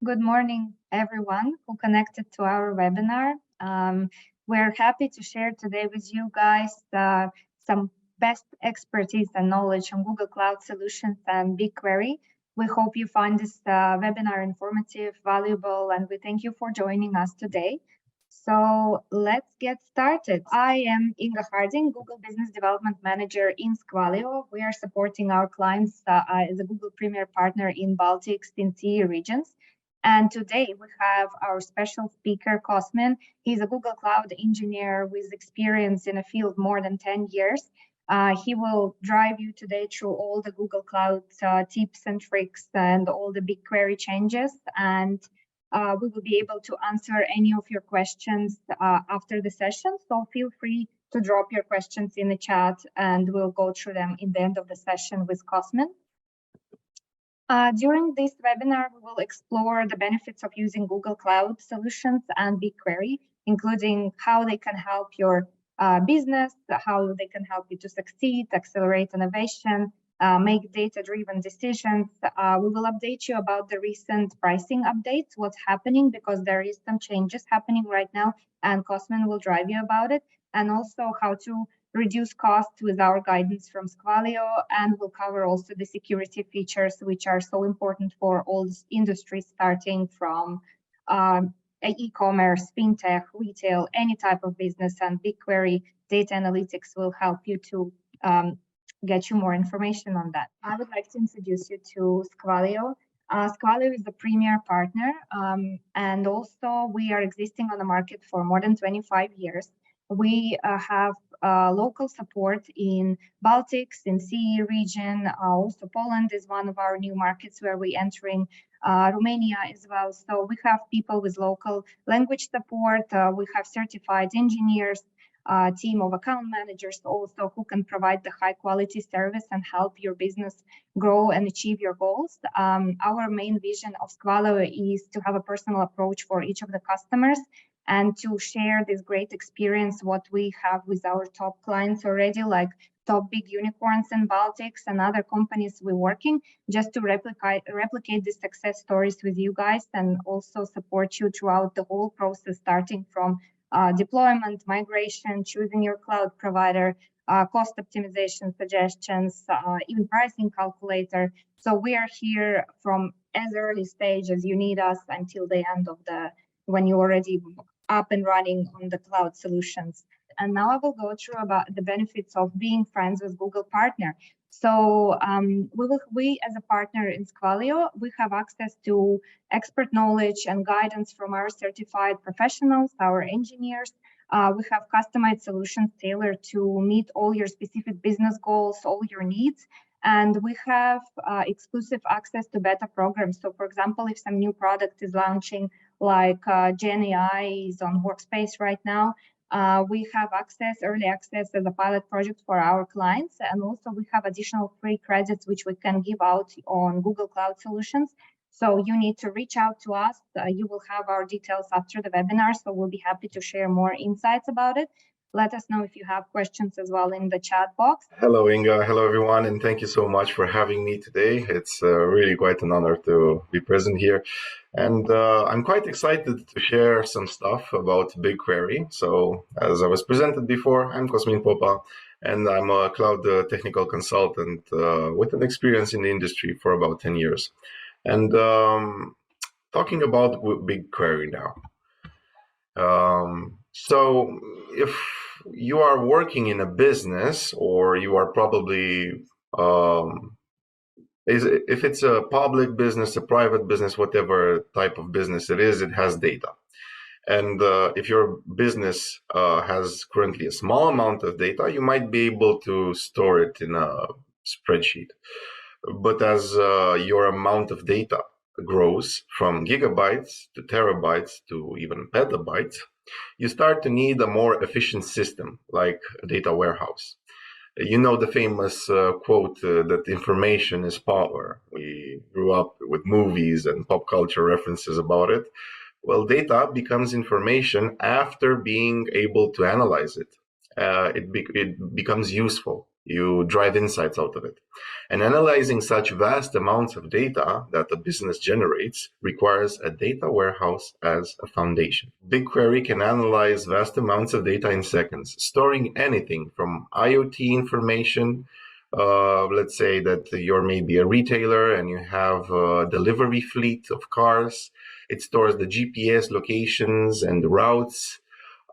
Good morning, everyone who connected to our webinar. We're happy to share today with you guys some best expertise and knowledge on Google Cloud Solutions and BigQuery. We hope you find this webinar informative, valuable, and we thank you for joining us today. So let's get started. I am Inga Harding, Google Business Development Manager in Squalio. We are supporting our clients as a Google Premier Partner in Baltics and CE regions. And today we have our special speaker, Cosmin. He's a Google Cloud engineer with experience in the field more than 10 years. He will drive you today through all the Google Cloud tips and tricks and all the BigQuery changes. And we will be able to answer any of your questions after the session. So feel free to drop your questions in the chat and we'll go through them in the end of the session with Cosmin. During this webinar, we will explore the benefits of using Google Cloud Solutions and BigQuery, including how they can help your business, how they can help you to succeed, accelerate innovation, make data-driven decisions. We will update you about the recent pricing updates, what's happening, because there is some changes happening right now, and Cosmin will drive you about it, and also how to reduce costs with our guidance from Squalio, and we'll cover also the security features, which are so important for all industries, starting from e-commerce, fintech, retail, any type of business, and BigQuery data analytics will help you to get you more information on that. I would like to introduce you to Squalio. Squalio is the premier partner, and also we are existing on the market for more than 25 years. We have local support in Baltics, in CE region. Also, Poland is one of our new markets where we're entering, Romania as well. So we have people with local language support. We have certified engineers, team of account managers also who can provide the high quality service and help your business grow and achieve your goals. Our main vision of Squalio is to have a personal approach for each of the customers and to share this great experience, what we have with our top clients already, like top big unicorns in Baltics and other companies we're working, just to replicate the success stories with you guys and also support you throughout the whole process, starting from deployment, migration, choosing your cloud provider, cost optimization suggestions, even pricing calculator. So we are here from as early stage as you need us until the end of when you're already up and running on the cloud solutions. And now I will go through about the benefits of being friends with Google Partner. So we as a partner in Squalio, we have access to expert knowledge and guidance from our certified professionals, our engineers. We have customized solutions tailored to meet all your specific business goals, all your needs. And we have exclusive access to beta programs. So for example, if some new product is launching, like Gen AI is on Workspace right now, we have early access as a pilot project for our clients. And also we have additional free credits, which we can give out on Google Cloud Solutions. So you need to reach out to us. You will have our details after the webinar, so we'll be happy to share more insights about it. Let us know if you have questions as well in the chat box. Hello, Inga. Hello, everyone. And thank you so much for having me today. It's really quite an honor to be present here. And I'm quite excited to share some stuff about BigQuery. So as I was presented before, I'm Cosmin Popa, and I'm a cloud technical consultant with an experience in the industry for about 10 years. And talking about BigQuery now. So if you are working in a business, or you are probably, if it's a public business, a private business, whatever type of business it is, it has data. And if your business has currently a small amount of data, you might be able to store it in a spreadsheet. But as your amount of data grows from gigabytes to terabytes to even petabytes, you start to need a more efficient system like a data warehouse. You know the famous quote that information is power. We grew up with movies and pop culture references about it. Well, data becomes information after being able to analyze it. It becomes useful. You drive insights out of it. And analyzing such vast amounts of data that a business generates requires a data warehouse as a foundation. BigQuery can analyze vast amounts of data in seconds, storing anything from IoT information. Let's say that you're maybe a retailer and you have a delivery fleet of cars. It stores the GPS locations and the routes,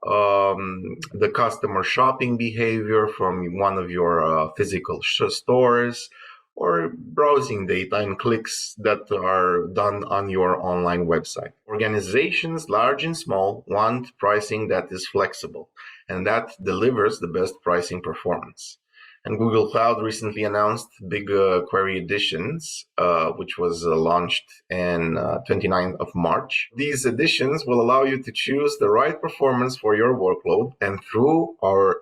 the customer shopping behavior from one of your physical stores, or browsing data and clicks that are done on your online website. Organizations, large and small, want pricing that is flexible and that delivers the best pricing performance. And Google Cloud recently announced BigQuery Editions, which was launched in 29th of March. These editions will allow you to choose the right performance for your workload. And through our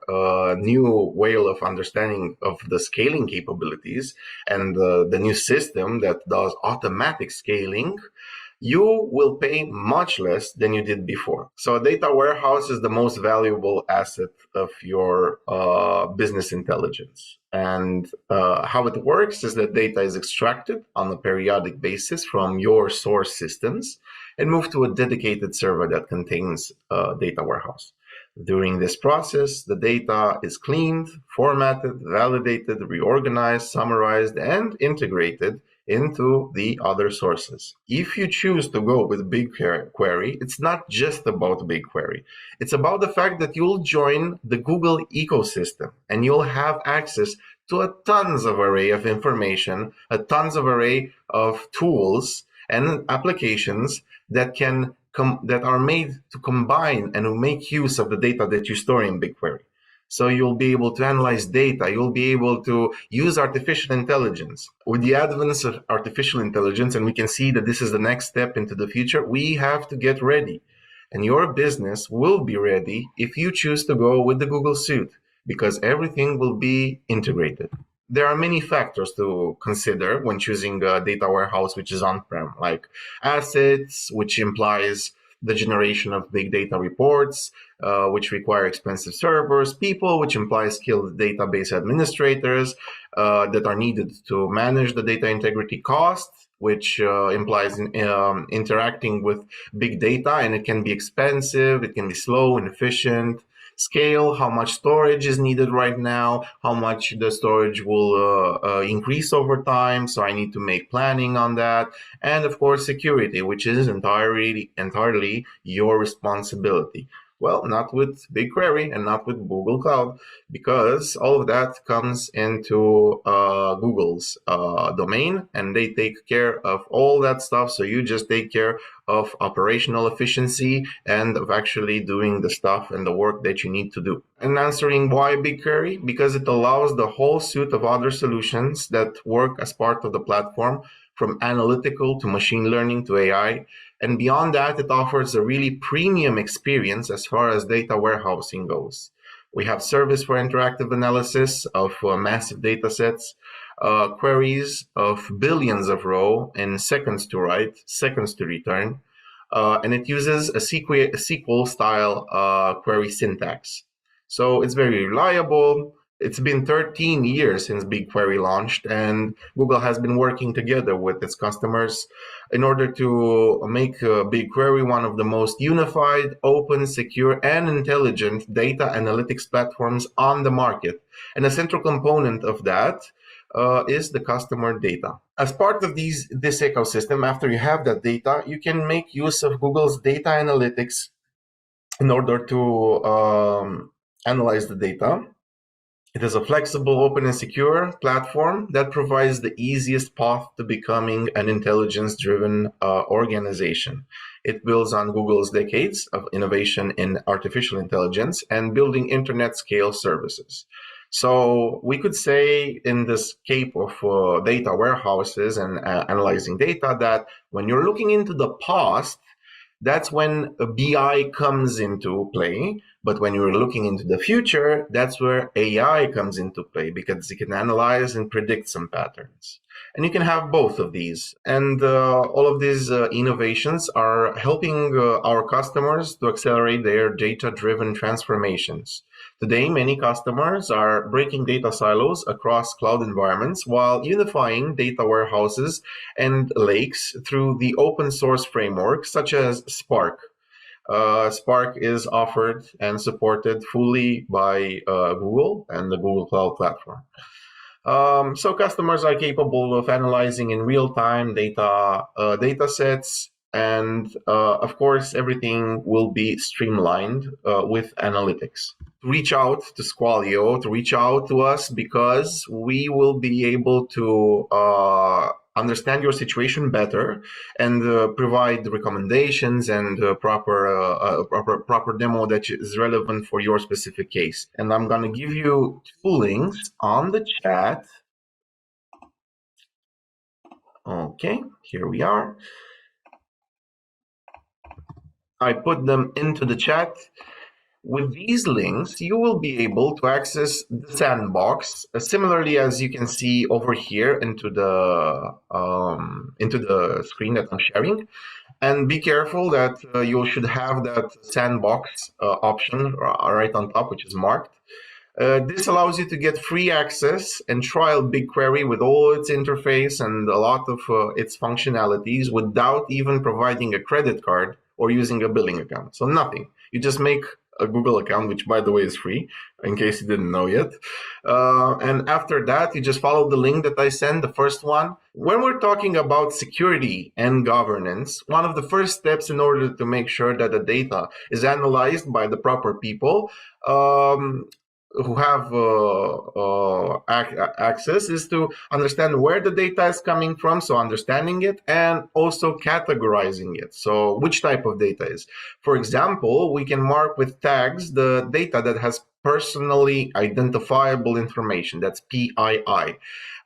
new way of understanding of the scaling capabilities and the new system that does automatic scaling, you will pay much less than you did before. So a data warehouse is the most valuable asset of your business intelligence. And how it works is that data is extracted on a periodic basis from your source systems and moved to a dedicated server that contains a data warehouse. During this process, the data is cleaned, formatted, validated, reorganized, summarized, and integrated into the other sources. If you choose to go with BigQuery, it's not just about BigQuery. It's about the fact that you'll join the Google ecosystem and you'll have access to a tons of array of information, a tons of array of tools and applications that are made to combine and make use of the data that you store in BigQuery. So you'll be able to analyze data. You'll be able to use artificial intelligence. With the advance of artificial intelligence, and we can see that this is the next step into the future, we have to get ready. And your business will be ready if you choose to go with the Google suite, because everything will be integrated. There are many factors to consider when choosing a data warehouse which is on-prem, like assets, which implies the generation of big data reports, which require expensive servers, people, which implies skilled database administrators that are needed to manage the data integrity cost, which implies interacting with big data, and it can be expensive, it can be slow, inefficient. Scale, how much storage is needed right now, how much the storage will increase over time, so I need to make planning on that. And of course, security, which is entirely your responsibility. Well, not with BigQuery and not with Google Cloud, because all of that comes into Google's domain, and they take care of all that stuff. So you just take care of operational efficiency and of actually doing the stuff and the work that you need to do. And answering why BigQuery? Because it allows the whole suite of other solutions that work as part of the platform, from analytical to machine learning to AI. And beyond that, it offers a really premium experience as far as data warehousing goes. We have service for interactive analysis of massive data sets, queries of billions of rows in seconds to write, seconds to return, and it uses a SQL style query syntax. So it's very reliable. It's been 13 years since BigQuery launched, and Google has been working together with its customers in order to make BigQuery one of the most unified, open, secure, and intelligent data analytics platforms on the market. And a central component of that is the customer data. As part of this ecosystem, after you have that data, you can make use of Google's data analytics in order to analyze the data. It is a flexible, open, and secure platform that provides the easiest path to becoming an intelligence-driven organization. It builds on Google's decades of innovation in artificial intelligence and building internet-scale services. So we could say in this scape of data warehouses and analyzing data that when you're looking into the past, that's when a BI comes into play. But when you're looking into the future, that's where AI comes into play, because it can analyze and predict some patterns. And you can have both of these. And all of these innovations are helping our customers to accelerate their data-driven transformations. Today, many customers are breaking data silos across cloud environments while unifying data warehouses and lakes through the open source frameworks such as Spark. Spark is offered and supported fully by Google and the Google Cloud Platform. So customers are capable of analyzing in real time data sets, and of course, everything will be streamlined with analytics. Reach out to Squalio, to reach out to us, because we will be able to understand your situation better and provide recommendations and proper demo that is relevant for your specific case. And I'm going to give you 2 links on the chat. Okay, here we are. I put them into the chat. With these links, you will be able to access the sandbox, similarly as you can see over here into the screen that I'm sharing. And be careful that you should have that sandbox option right on top, which is marked. This allows you to get free access and trial BigQuery with all its interface and a lot of its functionalities without even providing a credit card or using a billing account. So nothing. You just make a Google account, which by the way is free, in case you didn't know yet. And after that, you just follow the link that I sent, the first one. When we're talking about security and governance, one of the first steps in order to make sure that the data is analyzed by the proper people who have access is to understand where the data is coming from, so understanding it, and also categorizing it, so which type of data is. For example, we can mark with tags the data that has personally identifiable information, that's PII.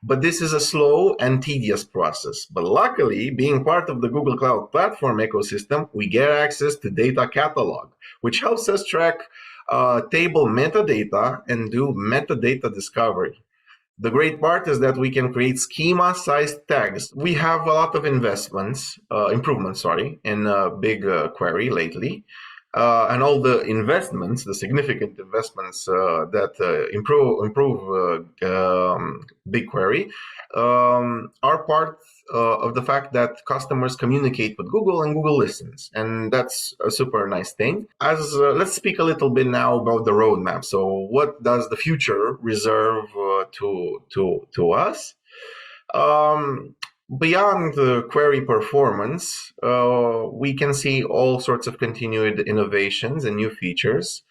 But this is a slow and tedious process. But luckily, being part of the Google Cloud Platform ecosystem, we get access to data catalog, which helps us track table metadata and do metadata discovery. The great part is that we can create schema-sized tags. We have a lot of improvements, in BigQuery lately. And all the investments, the significant investments that improve BigQuery are part of the fact that customers communicate with Google and Google listens, and that's a super nice thing. Let's speak a little bit now about the roadmap. So, what does the future reserve to us? Beyond the query performance, we can see all sorts of continued innovations and new features.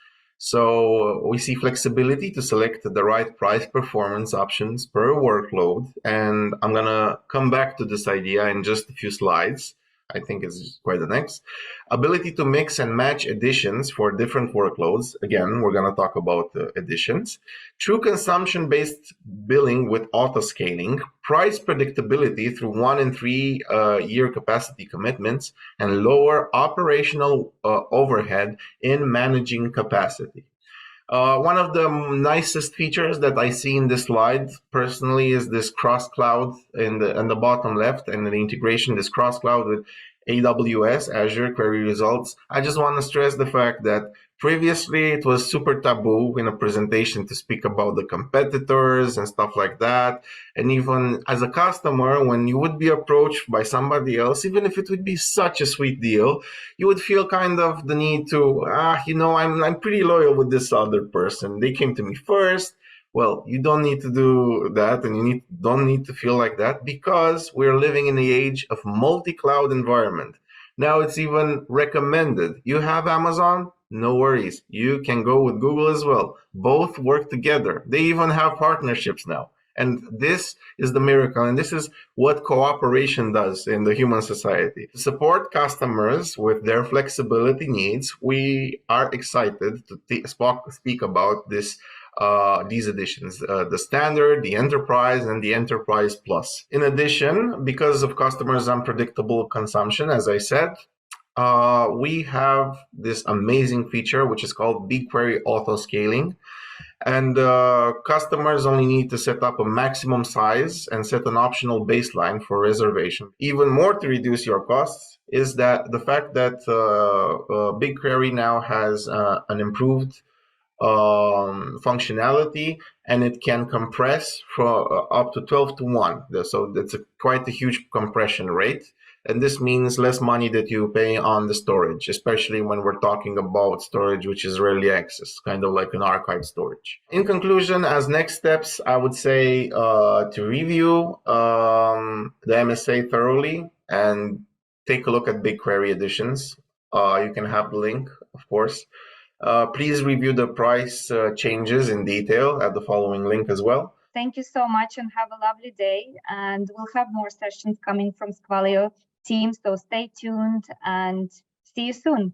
So we see flexibility to select the right price performance options per workload. And I'm going to come back to this idea in just a few slides. I think it's quite the next. Ability to mix and match editions for different workloads. Again, we're going to talk about editions. True consumption-based billing with auto-scaling. Price predictability through 1 and 3 year capacity commitments. And lower operational overhead in managing capacity. One of the nicest features that I see in this slide personally is this cross-cloud in the bottom left, and the integration, this cross-cloud with AWS, Azure Query Results. I just want to stress the fact that previously it was super taboo in a presentation to speak about the competitors and stuff like that. And even as a customer, when you would be approached by somebody else, even if it would be such a sweet deal, you would feel kind of the need to, I'm pretty loyal with this other person. They came to me first. Well, you don't need to do that, and you don't need to feel like that, because we're living in the age of multi-cloud environment. Now it's even recommended. You have Amazon? No worries. You can go with Google as well. Both work together. They even have partnerships now. And this is the miracle, and this is what cooperation does in the human society. To support customers with their flexibility needs, we are excited to speak about these editions, the standard, the enterprise, and the enterprise plus. In addition, because of customers' unpredictable consumption, as I said, we have this amazing feature which is called BigQuery auto scaling. And customers only need to set up a maximum size and set an optional baseline for reservation. Even more to reduce your costs is that the fact that BigQuery now has an improved functionality, and it can compress for up to 12 to 1. So that's quite a huge compression rate. And this means less money that you pay on the storage, especially when we're talking about storage which is rarely accessed, kind of like an archive storage. In conclusion, as next steps, I would say to review the MSA thoroughly and take a look at BigQuery editions. You can have the link, of course. Please review the price changes in detail at the following link as well. Thank you so much and have a lovely day. And we'll have more sessions coming from Squalio team, so stay tuned and see you soon.